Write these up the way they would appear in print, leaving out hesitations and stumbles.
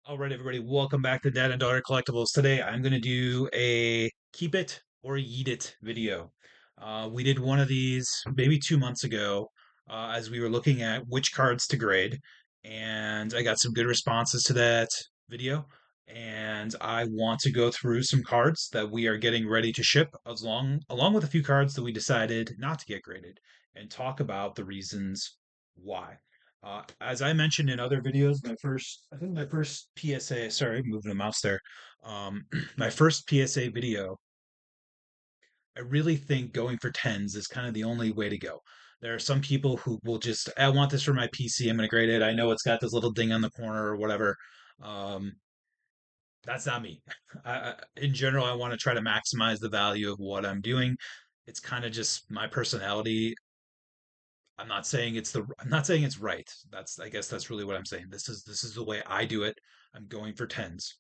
All right, everybody, welcome back to Dad and Daughter Collectibles. Today, I'm going to do a keep it or yeet it video. We did one of these maybe 2 months ago as we were looking at which cards to grade, and I got some good responses to that video. And I want to go through some cards that we are getting ready to ship, along with a few cards that we decided not to get graded, and talk about the reasons why. As I mentioned in other videos, I think my first PSA, sorry, moving the mouse there. My first PSA video, I really think going for tens is kind of the only way to go. There are some people who will just, I want this for my PC, I'm going to grade it. I know it's got this little ding on the corner or whatever. Um, that's not me. In general, I want to try to maximize the value of what I'm doing. It's kind of just my personality. I'm not saying it's right. I guess that's really what I'm saying. This is the way I do it. I'm going for tens.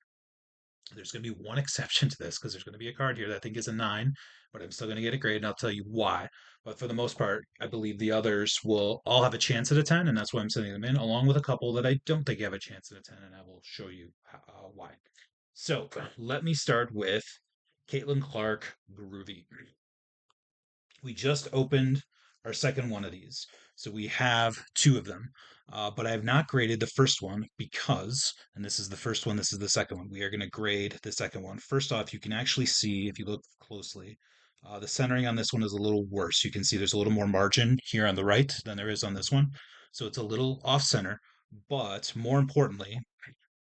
There's going to be one exception to this because there's going to be a card here that I think is a nine, but I'm still going to get a grade and I'll tell you why. But for the most part, I believe the others will all have a chance at a 10, and that's why I'm sending them in, along with a couple that I don't think have a chance at a 10, and I will show you why. So let me start with Caitlin Clark Groovy. We just opened our second one of these. So we have two of them. But I have not graded the first one because, and this is the first one, this is the second one. We are going to grade the second one. First off, you can actually see, if you look closely, the centering on this one is a little worse. You can see there's a little more margin here on the right than there is on this one. So it's a little off center. But more importantly,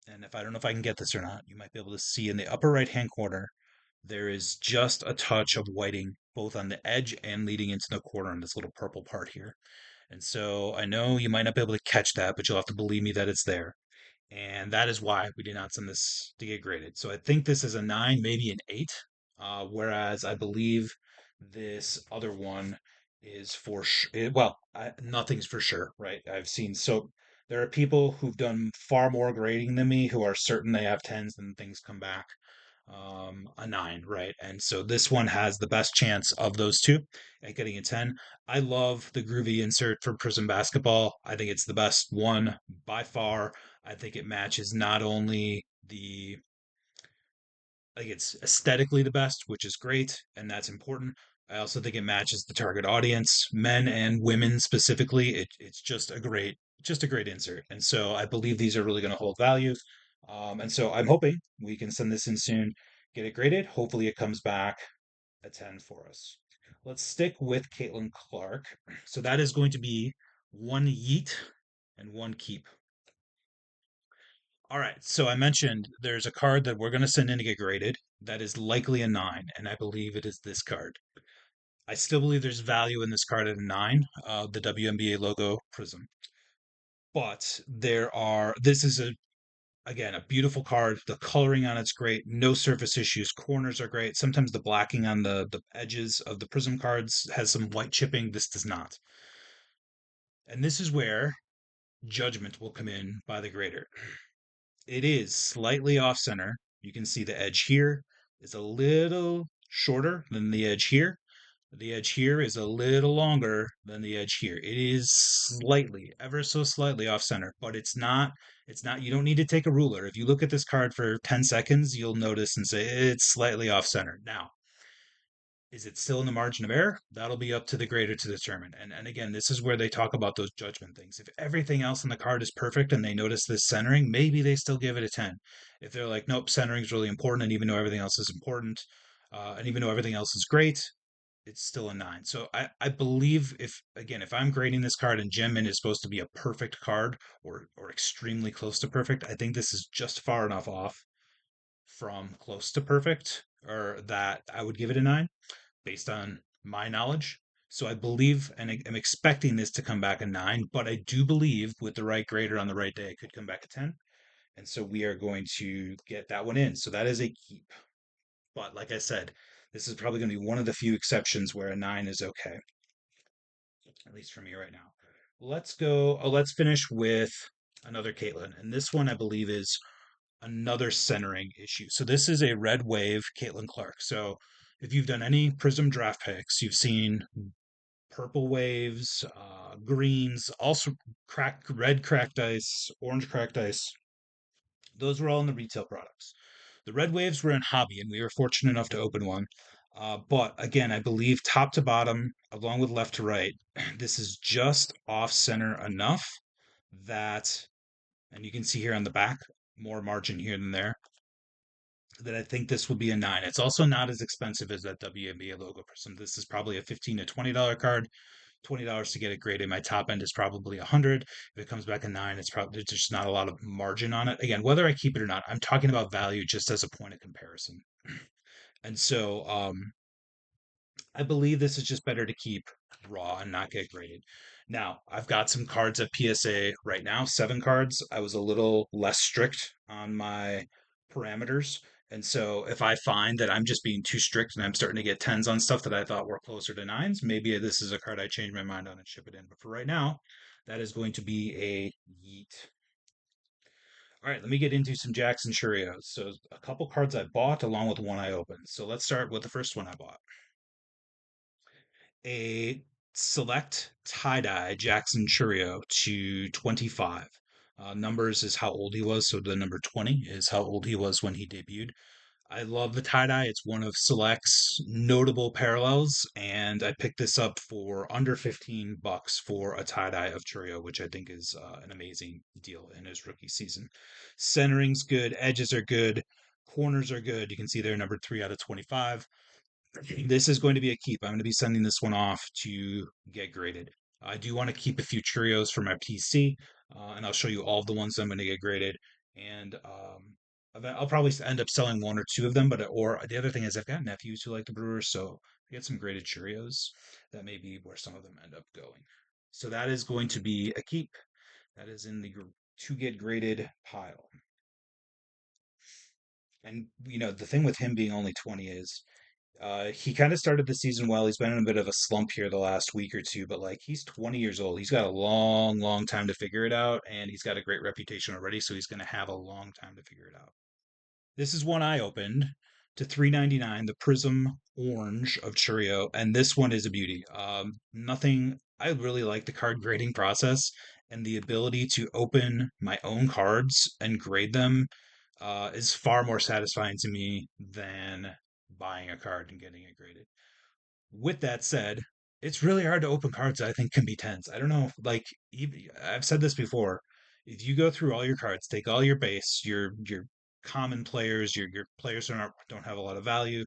and if I don't know if I can get this or not, you might be able to see in the upper right hand corner there is just a touch of whiting both on the edge and leading into the corner on this little purple part here. And so I know you might not be able to catch that, but you'll have to believe me that it's there. And that is why we did not send this to get graded. So I think this is a nine, maybe an eight. Whereas I believe this other one is for sure. Well, nothing's for sure, right? I've seen so there are people who've done far more grading than me who are certain they have tens and things come back a nine, right? And so this one has the best chance of those two at getting a 10. I love the groovy insert for Prism Basketball. I think it's the best one by far. I think it matches not only I think it's aesthetically the best, which is great, and that's important. I also think it matches the target audience, men and women specifically. It's just a great insert. And so I believe these are really going to hold value. And so I'm hoping we can send this in soon, get it graded. Hopefully it comes back a 10 for us. Let's stick with Caitlin Clark. So that is going to be one yeet and one keep. All right, so I mentioned there's a card that we're going to send in to get graded that is likely a nine, and I believe it is this card. I still believe there's value in this card at a nine, the WNBA logo prism. But this is again, a beautiful card. The coloring on it's great. No surface issues. Corners are great. Sometimes the blacking on the edges of the prism cards has some white chipping. This does not. And this is where judgment will come in by the grader. It is slightly off center. You can see the edge here is a little shorter than the edge here. The edge here is a little longer than the edge here. It is slightly, ever so slightly off center, but you don't need to take a ruler. If you look at this card for 10 seconds, you'll notice and say it's slightly off center. Now, is it still in the margin of error? That'll be up to the grader to determine. And again, this is where they talk about those judgment things. If everything else in the card is perfect and they notice this centering, maybe they still give it a 10. If they're like, nope, centering is really important, and even though everything else is important, and even though everything else is great, it's still a nine. So I believe if I'm grading this card and Gemmin is supposed to be a perfect card or extremely close to perfect, I think this is just far enough off from close to perfect or that I would give it a nine based on my knowledge. So I believe and I'm expecting this to come back a nine, but I do believe with the right grader on the right day, it could come back a 10. And so we are going to get that one in. So that is a keep. But like I said, this is probably going to be one of the few exceptions where a nine is okay, at least for me right now. Let's go. Oh, let's finish with another Caitlin. And this one I believe is another centering issue. So this is a red wave Caitlin Clark. So if you've done any Prism draft picks, you've seen purple waves, greens, also cracked red cracked ice, orange cracked ice. Those were all in the retail products. The red waves were in hobby, and we were fortunate enough to open one. But again, I believe top to bottom, along with left to right, this is just off center enough that, and you can see here on the back, more margin here than there, that I think this will be a nine. It's also not as expensive as that WNBA logo prism. This is probably a $15 to $20 card. $20 to get it graded. My top end is probably 100. If it comes back a nine, it's probably there's just not a lot of margin on it. Again, whether I keep it or not, I'm talking about value just as a point of comparison. And so I believe this is just better to keep raw and not get graded. Now, I've got some cards at PSA right now, 7 cards. I was a little less strict on my parameters. And so if I find that I'm just being too strict and I'm starting to get tens on stuff that I thought were closer to nines, maybe this is a card I change my mind on and ship it in. But for right now, that is going to be a Yeet. All right, let me get into some Jackson Cheerios. So a couple cards I bought along with one I opened. So let's start with the first one I bought. A select tie-dye Jackson Churio to 25. Numbers is how old he was, so the number 20 is how old he was when he debuted. I love the tie-dye. It's one of Select's notable parallels, and I picked this up for under $15 for a tie-dye of Churio, which I think is an amazing deal in his rookie season. Centering's good, edges are good, corners are good. You can see they're number 3 out of 25. This is going to be a keep. I'm going to be sending this one off to get graded. I do want to keep a few Cheerios for my PC, and I'll show you all of the ones I'm going to get graded. And I'll probably end up selling one or two of them. But or the other thing is I've got nephews who like the Brewers, so I get some graded Cheerios. That may be where some of them end up going. So that is going to be a keep. That is in the to get graded pile. And the thing with him being only 20 is he kind of started the season well. He's been in a bit of a slump here the last week or two, but like he's 20 years old. He's got a long, long time to figure it out, and he's got a great reputation already, so he's going to have a long time to figure it out. This is one I opened to 3.99, the Prism Orange of Churio, and this one is a beauty. Nothing. I really like the card grading process and the ability to open my own cards and grade them is far more satisfying to me than buying a card and getting it graded. With that said, it's really hard to open cards that I think can be tens. I don't know, like I've said this before. If you go through all your cards, take all your base, your common players, your players don't have a lot of value,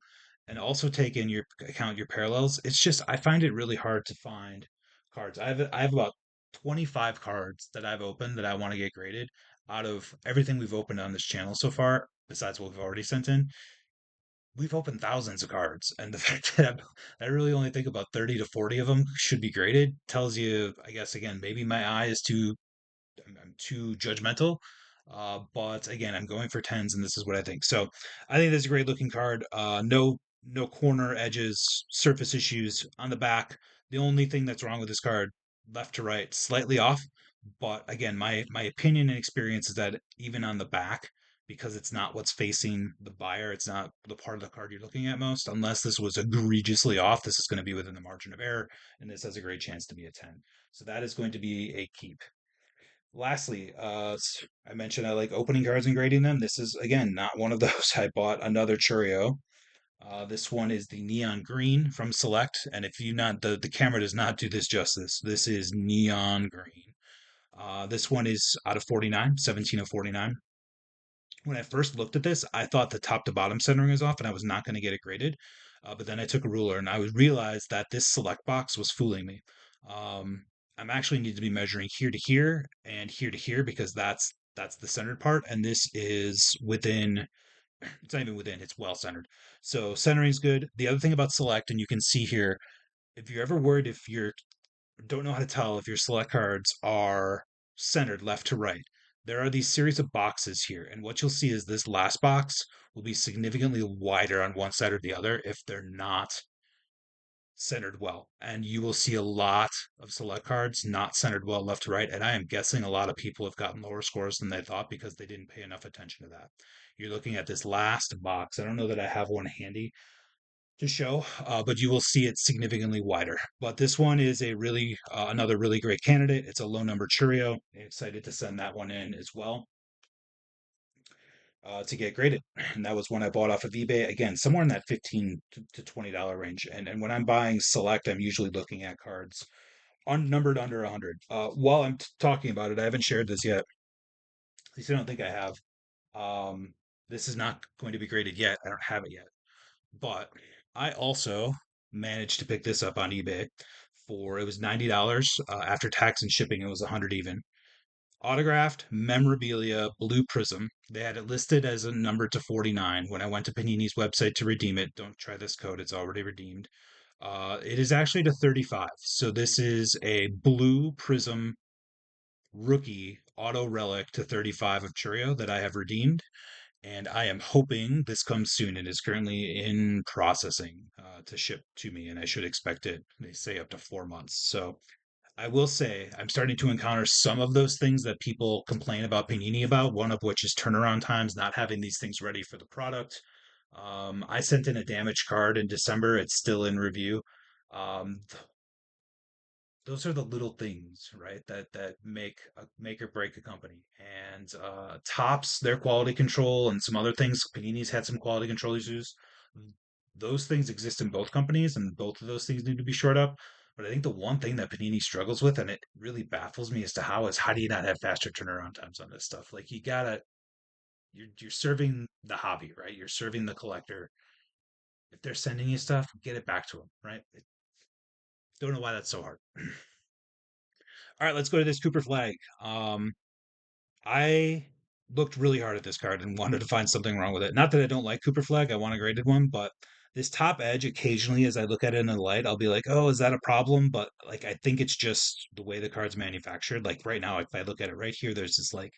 and also take in your account your parallels. It's just I find it really hard to find cards. I have about 25 cards that I've opened that I want to get graded out of everything we've opened on this channel so far, besides what we've already sent in. We've opened thousands of cards, and the fact that I really only think about 30 to 40 of them should be graded tells you, I guess, again, maybe my eye is I'm too judgmental. But again, I'm going for tens, and this is what I think. So I think this is a great looking card. No corner edges, surface issues on the back. The only thing that's wrong with this card, left to right, slightly off. But again, my opinion and experience is that even on the back, because it's not what's facing the buyer, it's not the part of the card you're looking at most. Unless this was egregiously off, this is going to be within the margin of error, and this has a great chance to be a 10. So that is going to be a keep. Lastly, I mentioned I like opening cards and grading them. This is again not one of those. I bought another Churio. This one is the neon green from Select, and if you not the camera does not do this justice. This is neon green. This one is out of 49, 17 of 49. When I first looked at this, I thought the top to bottom centering was off, and I was not going to get it graded. But then I took a ruler, and I realized that this select box was fooling me. I'm actually need to be measuring here to here and here to here because that's the centered part, and this is within. It's not even within; it's well centered. So centering's good. The other thing about select, and you can see here, if you're ever worried if you're don't know how to tell if your select cards are centered left to right. There are these series of boxes here, and what you'll see is this last box will be significantly wider on one side or the other if they're not centered well. And you will see a lot of select cards not centered well left to right. And I am guessing a lot of people have gotten lower scores than they thought because they didn't pay enough attention to that. You're looking at this last box. I don't know that I have one handy to show, but you will see it significantly wider. But this one is a really another really great candidate. It's a low number Churio. Excited to send that one in as well. to get graded. And that was one I bought off of eBay. Again, somewhere in that 15 to $20 range. And when I'm buying select, I'm usually looking at cards unnumbered under 100. While I'm talking about it, I haven't shared this yet. At least I don't think I have. Um, this is not going to be graded yet. I don't have it yet. But I also managed to pick this up on eBay for it was $90 after tax and shipping. It was 100 even. Autographed memorabilia blue prism. They had it listed as a number to 49. When I went to Panini's website to redeem it, don't try this code, it's already redeemed. It is actually to 35. So this is a blue prism rookie auto relic to 35 of Churio that I have redeemed. And I am hoping this comes soon. It is currently in processing to ship to me, and I should expect it, they say, up to 4 months. So I will say I'm starting to encounter some of those things that people complain about Panini about, one of which is turnaround times, not having these things ready for the product. I sent in a damaged card in December. It's still in review. Those are the little things, right? That make or break a company. And Tops, their quality control, and some other things. Panini's had some quality control issues. Those things exist in both companies, and both of those things need to be shored up. But I think the one thing that Panini struggles with, and it really baffles me as to how do you not have faster turnaround times on this stuff? Like you're serving the hobby, right? You're serving the collector. If they're sending you stuff, get it back to them, right? Don't know why that's so hard. All right, let's go to this Cooper flag. I looked really hard at this card and wanted to find something wrong with it. Not that I don't like Cooper flag, I want a graded one, but this top edge, occasionally as I look at it in the light, I'll be like, oh, is that a problem? But like, I think it's just the way the card's manufactured. Like right now, if I look at it right here, there's this like,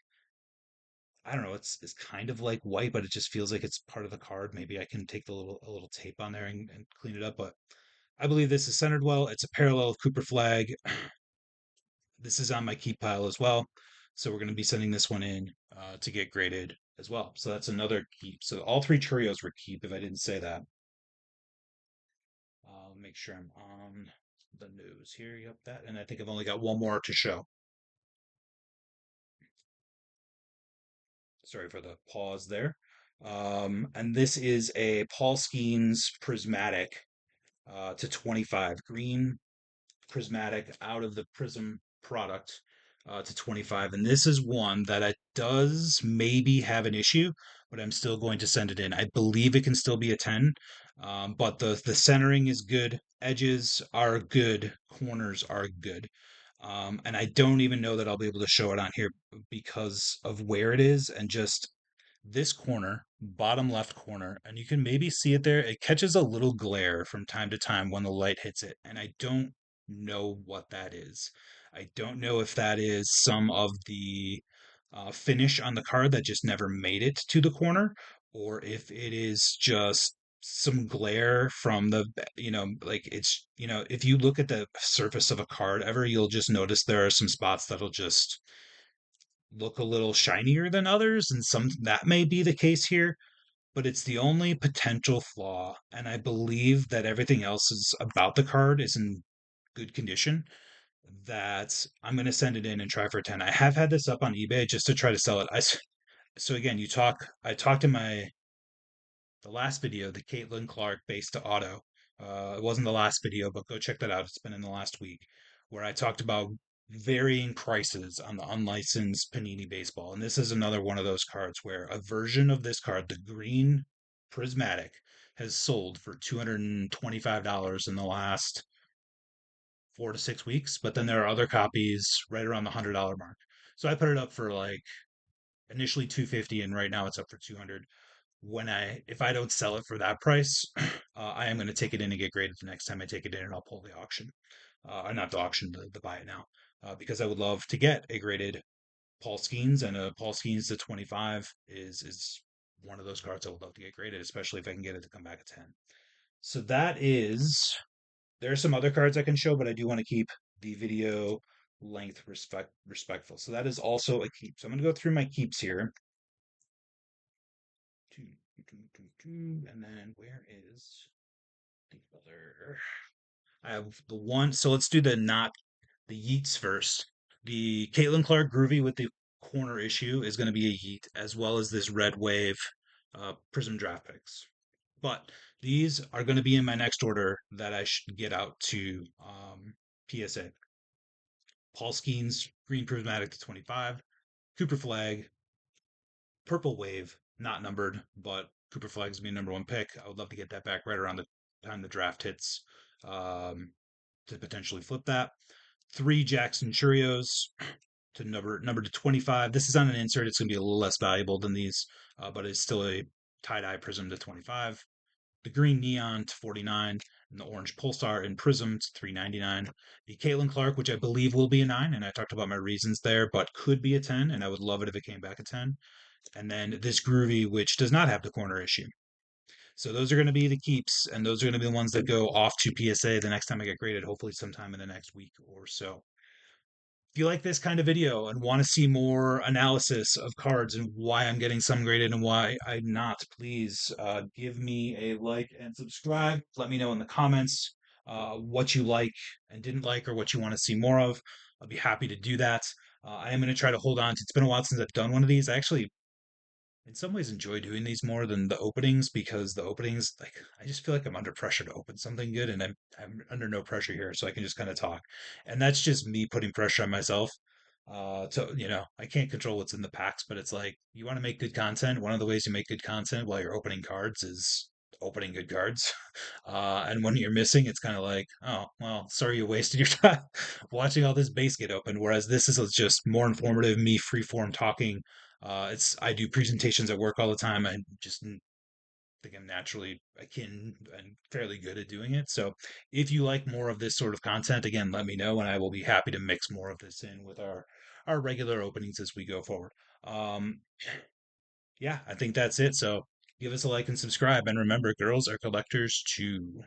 I don't know, it's kind of like white, but it just feels like it's part of the card. Maybe I can take the little a little tape on there and clean it up. But I believe this is centered well. It's a parallel of Cooper flag. This is on my keep pile as well. So we're going to be sending this one in to get graded as well. So that's another keep. So all three Cheerios were keep if I didn't say that. I'll make sure I'm on the nose here. Yep, that. And I think I've only got one more to show. Sorry for the pause there. And this is a Paul Skeens Prismatic to 25 green prismatic out of the Prism product to 25. And this is one that I does maybe have an issue, but I'm still going to send it in. I believe it can still be a 10, but the centering is good. Edges are good. Corners are good. And I don't even know that I'll be able to show it on here because of where it is and just this corner, bottom left corner, and you can maybe see it there. It catches a little glare from time to time when the light hits it, and I don't know what that is. I don't know if that is some of the finish on the card that just never made it to the corner, or if it is just some glare from like if you look at the surface of a card ever, you'll just notice there are some spots that'll just look a little shinier than others, and some that may be the case here, but it's the only potential flaw, and I believe that everything else is about the card is in good condition. That I'm going to send it in and try for 10. I have had this up on eBay just to try to sell it. So again, I talked in the last video, the Caitlin Clark base to auto. It wasn't the last video, but go check that out. It's been in the last week where I talked about varying prices on the unlicensed Panini baseball. And this is another one of those cards where a version of this card, the green prismatic, has sold for $225 in the last 4 to 6 weeks. But then there are other copies right around the $100 mark. So I put it up for like initially 250, and right now it's up for 200. If I don't sell it for that price, I am going to take it in and get graded the next time I take it in, and I'll pull the auction, not the auction, the buy it now, because I would love to get a graded Paul Skeens, and a Paul Skeens to 25 is one of those cards I would love to get graded, especially if I can get it to come back at 10. So there are some other cards I can show, but I do want to keep the video length respectful. So that is also a keep. So I'm going to go through my keeps here. And then where is the other? I have the one. So let's do the Yeets first. The Caitlin Clark Groovy with the corner issue is going to be a Yeet, as well as this Red Wave Prism draft picks. But these are going to be in my next order that I should get out to PSA. Paul Skeens, Green Prismatic to 25, Cooper Flag, Purple Wave, not numbered, but Cooper Flag's being number one pick. I would love to get that back right around the time the draft hits um, to potentially flip that. Three Jackson Churios to number to 25. This is on an insert. It's going to be a little less valuable than these, but it's still a tie-dye prism to 25. The green neon to 49, and the orange pulsar in prism to 399. The Caitlin Clark, which I believe will be a 9, and I talked about my reasons there, but could be a 10, and I would love it if it came back a 10. And then this groovy, which does not have the corner issue. So those are going to be the keeps, and those are going to be the ones that go off to PSA the next time I get graded, hopefully sometime in the next week or so. If you like this kind of video and want to see more analysis of cards and why I'm getting some graded and why I'm not, please give me a like and subscribe. Let me know in the comments what you like and didn't like or what you want to see more of. I'll be happy to do that. I am going to try to hold on to. It's been a while since I've done one of these. I actually in some ways enjoy doing these more than the openings because the openings like I just feel like I'm under pressure to open something good and I'm under no pressure here so I can just kind of talk. And that's just me putting pressure on myself. To I can't control what's in the packs, but it's like you want to make good content. One of the ways you make good content while you're opening cards is opening good cards. And when you're missing, it's kind of like, oh, well, sorry you wasted your time watching all this base get opened. Whereas this is just more informative, me free form talking. It's I do presentations at work all the time. I just think I'm naturally akin and fairly good at doing it. So if you like more of this sort of content, again, let me know, and I will be happy to mix more of this in with our regular openings as we go forward. Um, yeah, I think that's it. So give us a like and subscribe, and remember, girls are collectors too.